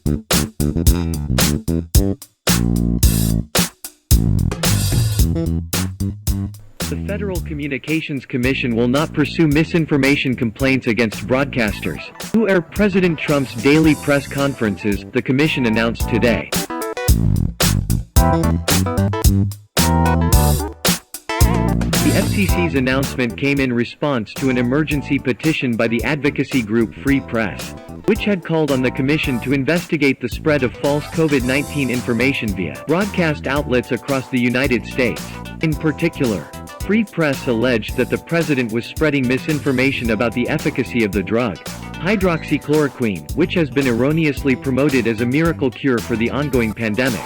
The Federal Communications Commission will not pursue misinformation complaints against broadcasters who air President Trump's daily press conferences, the commission announced today. The FCC's announcement came in response to an emergency petition by the advocacy group Free Press, which had called on the commission to investigate the spread of false COVID-19 information via broadcast outlets across the United States. In particular, Free Press alleged that the president was spreading misinformation about the efficacy of the drug, hydroxychloroquine, which has been erroneously promoted as a miracle cure for the ongoing pandemic.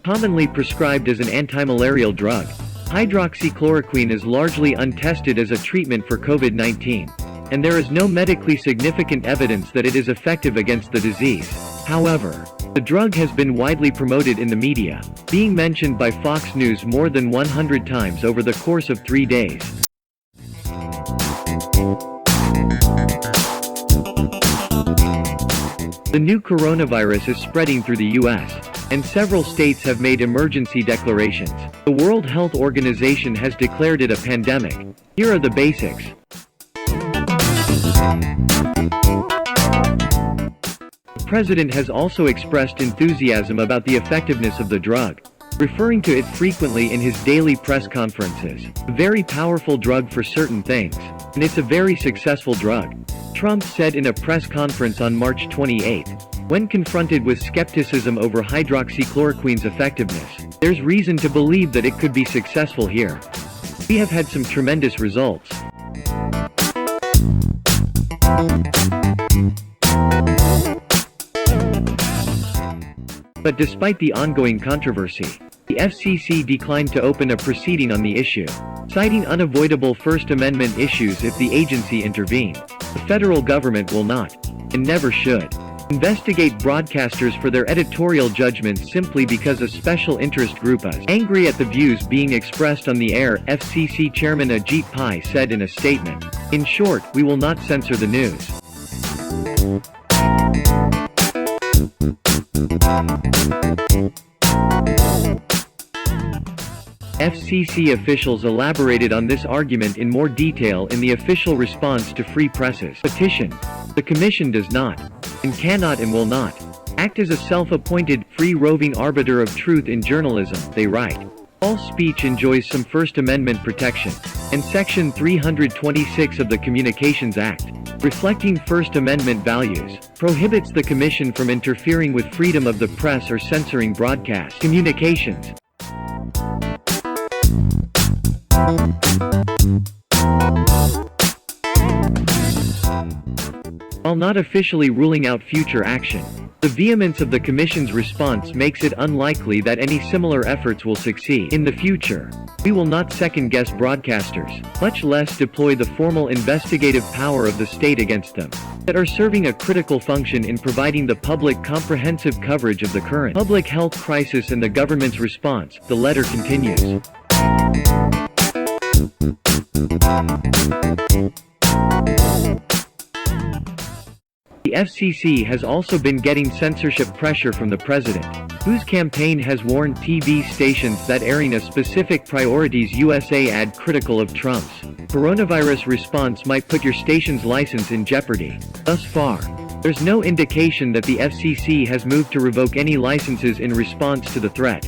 Commonly prescribed as an antimalarial drug, hydroxychloroquine is largely untested as a treatment for COVID-19, and there is no medically significant evidence that it is effective against the disease. However, the drug has been widely promoted in the media, being mentioned by Fox News more than 100 times over the course of 3 days. The new coronavirus is spreading through the U.S., and several states have made emergency declarations. The World Health Organization has declared it a pandemic. Here are the basics. The president has also expressed enthusiasm about the effectiveness of the drug, referring to it frequently in his daily press conferences. A very powerful drug for certain things, and it's a very successful drug, Trump said in a press conference on March 28. When confronted with skepticism over hydroxychloroquine's effectiveness, there's reason to believe that it could be successful here. We have had some tremendous results. But despite the ongoing controversy, the FCC declined to open a proceeding on the issue, citing unavoidable First Amendment issues if the agency intervened. The federal government will not, and never should, investigate broadcasters for their editorial judgments simply because a special interest group is angry at the views being expressed on the air, FCC Chairman Ajit Pai said in a statement. In short, we will not censor the news. FCC officials elaborated on this argument in more detail in the official response to Free Press's petition. The commission does not, and cannot and will not, act as a self-appointed, free-roving arbiter of truth in journalism, they write. All speech enjoys some First Amendment protection, and Section 326 of the Communications Act, reflecting First Amendment values, prohibits the Commission from interfering with freedom of the press or censoring broadcast communications. While not officially ruling out future action, the vehemence of the Commission's response makes it unlikely that any similar efforts will succeed in the future. We will not second-guess broadcasters, much less deploy the formal investigative power of the state against them, that are serving a critical function in providing the public comprehensive coverage of the current public health crisis and the government's response, the letter continues. The FCC has also been getting censorship pressure from the president, whose campaign has warned TV stations that airing a specific Priorities USA ad critical of Trump's coronavirus response might put your station's license in jeopardy. Thus far, there's no indication that the FCC has moved to revoke any licenses in response to the threat.